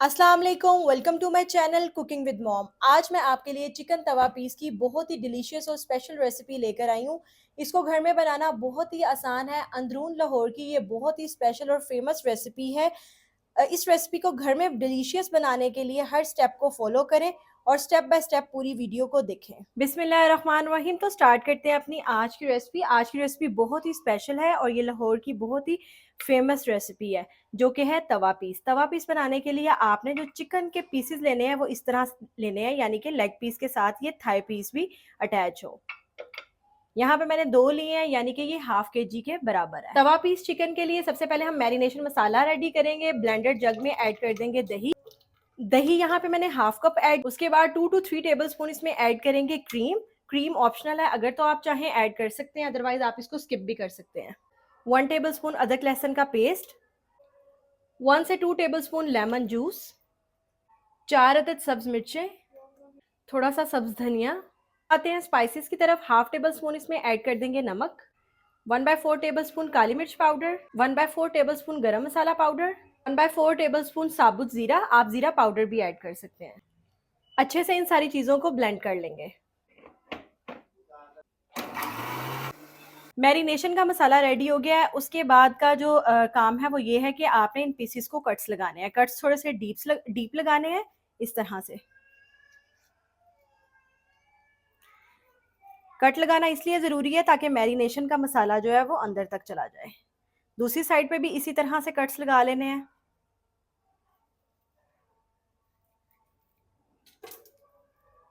अस्सलाम वालेकुम, welcome to my channel cooking with mom. आज मैं आपके लिए चिकन तवा पीस की बहुत ही डिलीशियस और स्पेशल रेसिपी लेकर आई हूँ। इसको घर में बनाना बहुत ही आसान है। अंदरून लाहौर की ये बहुत ही स्पेशल और फेमस रेसिपी है। इस रेसिपी को घर में डिलीशियस बनाने के लिए हर स्टेप को फॉलो करें और स्टेप बाय स्टेप पूरी वीडियो को देखें। बिस्मिल्लाहिर्रहमानिर्रहीम। तो स्टार्ट करते हैं अपनी आज की रेसिपी। आज की रेसिपी बहुत ही स्पेशल है और ये लाहौर की बहुत ही फेमस रेसिपी है, जो कि है तवा पीस। तवा पीस बनाने के लिए आपने जो चिकन के पीसेस लेने हैं वो इस तरह लेने हैं, यानी कि लेग पीस के साथ ये थाई पीस भी अटैच हो। यहाँ पे मैंने 2 लिए हैं, यानी कि ये हाफ केजी के बराबर है। तवा पीस चिकन के लिए सबसे पहले हम मैरिनेशन मसाला रेडी करेंगे। ब्लेंडेड जग में ऐड कर देंगे दही। दही यहाँ पे मैंने हाफ कप ऐड। उसके बाद 2 to 3 टेबलस्पून इसमें ऐड करेंगे क्रीम। क्रीम ऑप्शनल है, अगर तो आप चाहें ऐड कर सकते हैं, अदरवाइज आप इसको स्किप भी कर सकते हैं। 1 टेबलस्पून अदरक लहसुन का पेस्ट, 1 से 2 टेबलस्पून लेमन जूस, 4 अदद सब्ज मिर्चें, थोड़ा सा सब्ज धनिया। आते हैं स्पाइसेस की तरफ। हाफ टेबल स्पून इसमें ऐड कर देंगे नमक, 1/4 टेबल स्पून काली मिर्च पाउडर, 1/4 टेबल स्पून गरम मसाला पाउडर, 1/4 टेबल स्पून साबुत जीरा। आप जीरा पाउडर भी ऐड कर सकते हैं। अच्छे से इन सारी चीज़ों को ब्लेंड कर लेंगे। मैरिनेशन का मसाला रेडी हो गया है। उसके बाद का जो काम है वो ये है कि आपने इन पीसेस को कट्स लगाने हैं। कट्स थोड़े से डीप लगाने हैं, इस तरह से। कट लगाना इसलिए ज़रूरी है ताकि मैरिनेशन का मसाला जो है वो अंदर तक चला जाए। दूसरी साइड पे भी इसी तरह से कट्स लगा लेने हैं।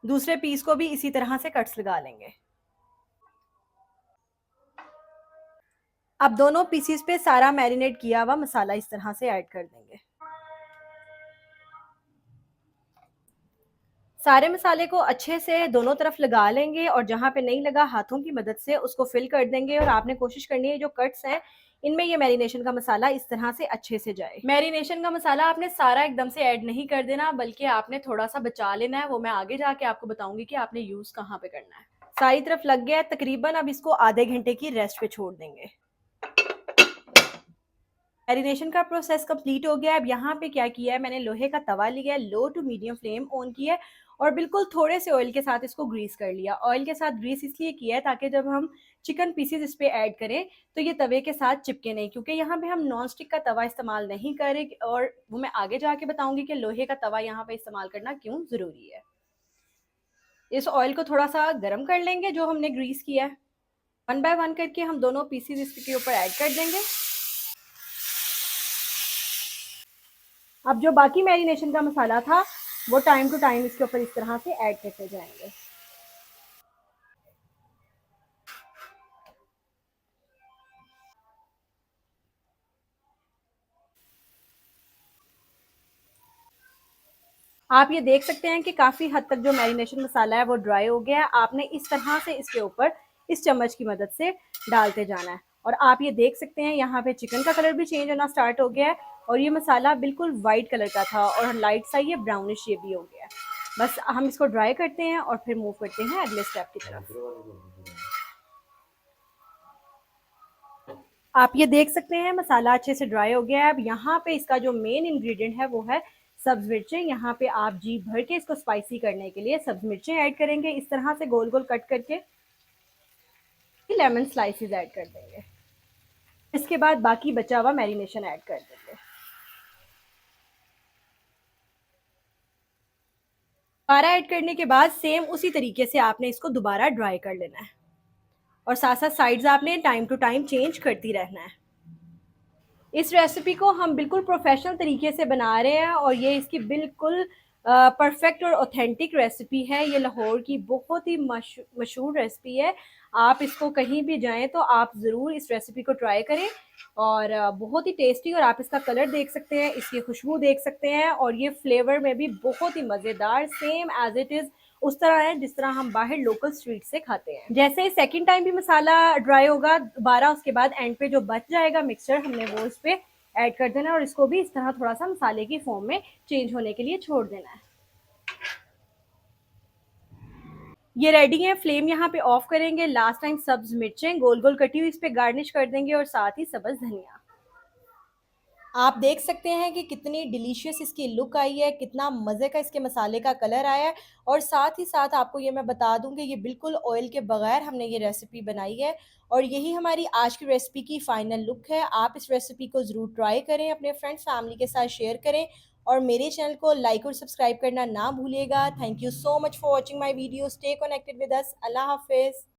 दूसरे पीस को भी इसी तरह से कट्स लगा लेंगे। अब दोनों पीसीस पे सारा मैरिनेट किया हुआ मसाला इस तरह से ऐड कर देंगे। सारे मसाले को अच्छे से दोनों तरफ लगा लेंगे और जहाँ पे नहीं लगा हाथों की मदद से उसको फिल कर देंगे। और आपने कोशिश करनी है जो कट्स हैं इनमें ये मैरिनेशन का मसाला इस तरह से अच्छे से जाए। मैरिनेशन का मसाला आपने सारा एकदम से ऐड नहीं कर देना, बल्कि आपने थोड़ा सा बचा लेना है। वो मैं आगे जाके आपको बताऊंगी कि आपने यूज कहाँ पे करना है। सारी तरफ लग गया है तकरीबन। अब इसको आधे घंटे की रेस्ट पे छोड़ देंगे। मैरिनेशन का प्रोसेस कंप्लीट हो गया है। अब यहाँ पे क्या किया है, मैंने लोहे का तवा लिया है, लो टू मीडियम फ्लेम ऑन किया है और बिल्कुल थोड़े से ऑयल के साथ इसको ग्रीस कर लिया। ऑयल के साथ ग्रीस इसलिए किया है ताकि जब हम चिकन पीसेस इस पे ऐड करें तो ये तवे के साथ चिपके नहीं, क्योंकि यहाँ पे हम नॉन स्टिक का तवा इस्तेमाल नहीं करें और वो मैं आगे जाके बताऊंगी कि लोहे का तवा यहाँ पे इस्तेमाल करना क्यों ज़रूरी है। इस ऑयल को थोड़ा सा गर्म कर लेंगे जो हमने ग्रीस किया है। 1 बाय 1 करके हम दोनों पीसेस इसके ऊपर ऐड कर देंगे। अब जो बाकी मैरिनेशन का मसाला था वो टाइम टू टाइम इसके ऊपर इस तरह से ऐड करते जाएंगे। आप ये देख सकते हैं कि काफ़ी हद तक जो मैरिनेशन मसाला है वो ड्राई हो गया है। आपने इस तरह से इसके ऊपर इस चम्मच की मदद से डालते जाना है और आप ये देख सकते हैं यहाँ पे चिकन का कलर भी चेंज होना स्टार्ट हो गया है और ये मसाला बिल्कुल वाइट कलर का था और लाइट सा ये ब्राउनिश ये भी हो गया है। बस हम इसको ड्राई करते हैं और फिर मूव करते हैं अगले स्टेप की तरफ। आप ये देख सकते हैं मसाला अच्छे से ड्राई हो गया है। अब यहाँ पे इसका जो मेन इंग्रेडिएंट है वो है सब्ज मिर्चें। यहाँ पे आप जी भर के इसको स्पाइसी करने के लिए सब्ज मिर्चें ऐड करेंगे, इस तरह से गोल गोल कट करके। लेमन स्लाइसेस ऐड कर देंगे। इसके बाद बाकी बचा हुआ मैरिनेशन ऐड कर देंगे। दोबारा ऐड करने के बाद सेम उसी तरीके से आपने इसको दोबारा ड्राई कर लेना है और साथ साथ साइड्स आपने टाइम टू टाइम चेंज करती रहना है। इस रेसिपी को हम बिल्कुल प्रोफेशनल तरीके से बना रहे हैं और ये इसकी बिल्कुल परफेक्ट और ऑथेंटिक रेसिपी है। ये लाहौर की बहुत ही मशहूर रेसिपी है। आप इसको कहीं भी जाएं तो आप ज़रूर इस रेसिपी को ट्राई करें और बहुत ही टेस्टी। और आप इसका कलर देख सकते हैं, इसकी खुशबू देख सकते हैं और ये फ्लेवर में भी बहुत ही मज़ेदार, सेम एज इट इज़ उस तरह है जिस तरह हम बाहर लोकल स्ट्रीट से खाते हैं। जैसे सेकंड टाइम भी मसाला ड्राई होगा दोबारा, उसके बाद एंड पे जो बच जाएगा मिक्सचर हमने वो इस पे ऐड कर देना और इसको भी इस तरह थोड़ा सा मसाले की फॉर्म में चेंज होने के लिए छोड़ देना है। ये रेडी है। फ्लेम यहाँ पे ऑफ करेंगे। लास्ट टाइम सब्ज मिर्चें गोल गोल कटी हुई इस पे गार्निश कर देंगे और साथ ही सब्ज धनिया। आप देख सकते हैं कि कितनी डिलीशियस इसकी लुक आई है, कितना मज़े का इसके मसाले का कलर आया है और साथ ही साथ आपको ये मैं बता दूँ कि ये बिल्कुल ऑयल के बगैर हमने ये रेसिपी बनाई है और यही हमारी आज की रेसिपी की फाइनल लुक है। आप इस रेसिपी को ज़रूर ट्राई करें, अपने फ्रेंड्स फैमिली के साथ शेयर करें और मेरे चैनल को लाइक और सब्सक्राइब करना ना भूलिएगा। Thank you so much for watching my video. Stay connected with us. अल्लाह हाफ़िज़।